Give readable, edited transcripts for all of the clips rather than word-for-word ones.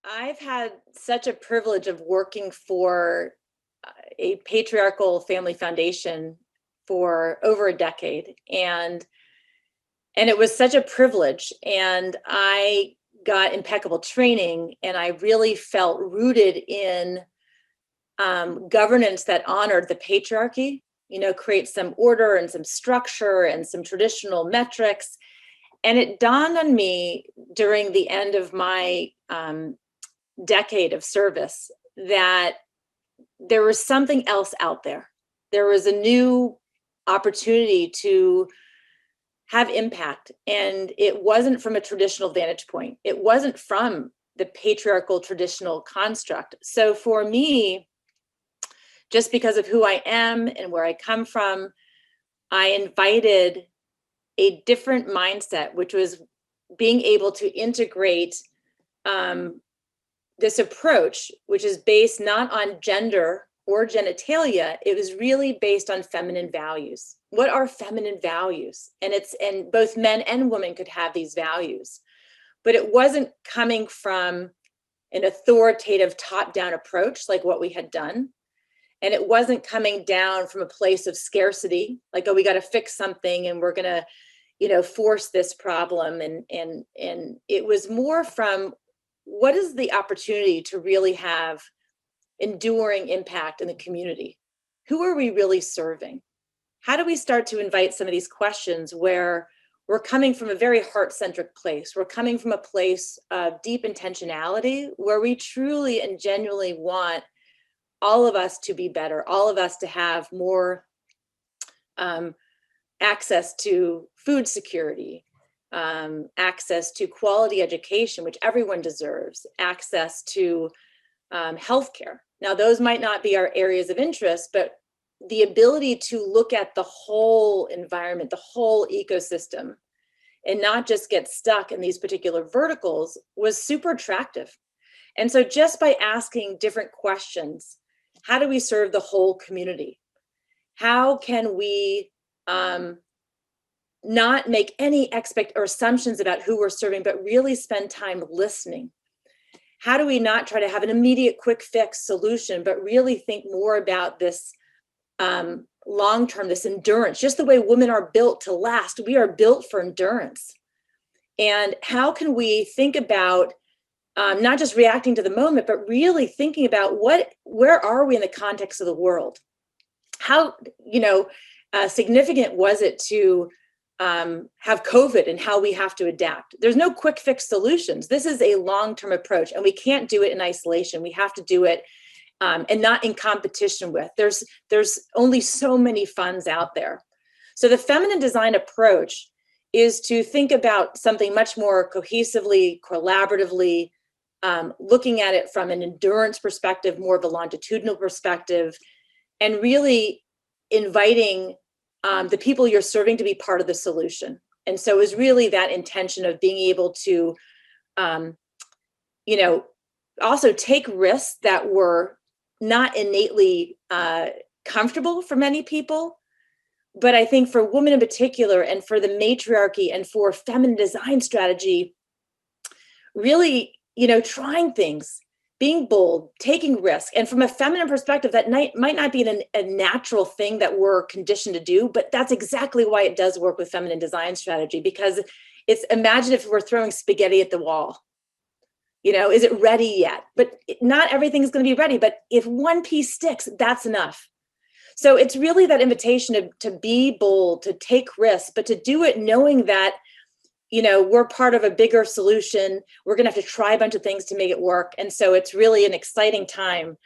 I've had such a privilege of working for a patriarchal family foundation for over a decade, and it was such a privilege, and I got impeccable training, and I really felt rooted in governance that honored the patriarchy. Create some order and some structure and some traditional metrics. And it dawned on me during the end of my decade of service that there was something else out there. There was a new opportunity to have impact, and it wasn't from a traditional vantage point. It wasn't from the patriarchal traditional construct. So for me, just because of who I am and where I come from, I invited a different mindset, which was being able to integrate this approach, which is based not on gender or genitalia. It was really based on feminine values. What are feminine values? And both men and women could have these values, but it wasn't coming from an authoritative top-down approach like what we had done. And it wasn't coming down from a place of scarcity, like, oh, we got to fix something and we're going to, force this problem. And it was more from, what is the opportunity to really have enduring impact in the community? Who are we really serving? How do we start to invite some of these questions where we're coming from a very heart-centric place? We're coming from a place of deep intentionality where we truly and genuinely want all of us to be better, all of us to have more access to food security, access to quality education, which everyone deserves, access to healthcare. Now, those might not be our areas of interest, but the ability to look at the whole environment, the whole ecosystem, and not just get stuck in these particular verticals was super attractive. And so just by asking different questions, how do we serve the whole community? How can we not make any assumptions about who we're serving, but really spend time listening? How do we not try to have an immediate quick fix solution, but really think more about this long-term, this endurance, just the way women are built to last. We are built for endurance. And how can we think about not just reacting to the moment, but really thinking about where are we in the context of the world? How, significant was it to have COVID and how we have to adapt? There's no quick fix solutions. This is a long-term approach, and we can't do it in isolation. We have to do it and not in competition with. There's only so many funds out there. So the feminine design approach is to think about something much more cohesively, collaboratively, looking at it from an endurance perspective, more of a longitudinal perspective, and really inviting the people you're serving to be part of the solution. And so it was really that intention of being able to, also take risks that were not innately comfortable for many people. But I think for women in particular, and for the matriarchy, and for feminine design strategy, really, trying things, being bold, taking risks. And from a feminine perspective, that might not be a natural thing that we're conditioned to do, but that's exactly why it does work with feminine design strategy, because imagine if we're throwing spaghetti at the wall. Is it ready yet? But not everything's going to be ready. But if one piece sticks, that's enough. So it's really that invitation to be bold, to take risks, but to do it knowing that, we're part of a bigger solution. We're going to have to try a bunch of things to make it work. And so it's really an exciting time,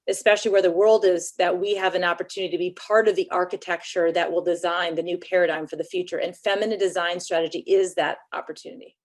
especially where the world is, that we have an opportunity to be part of the architecture that will design the new paradigm for the future. And feminine design strategy is that opportunity.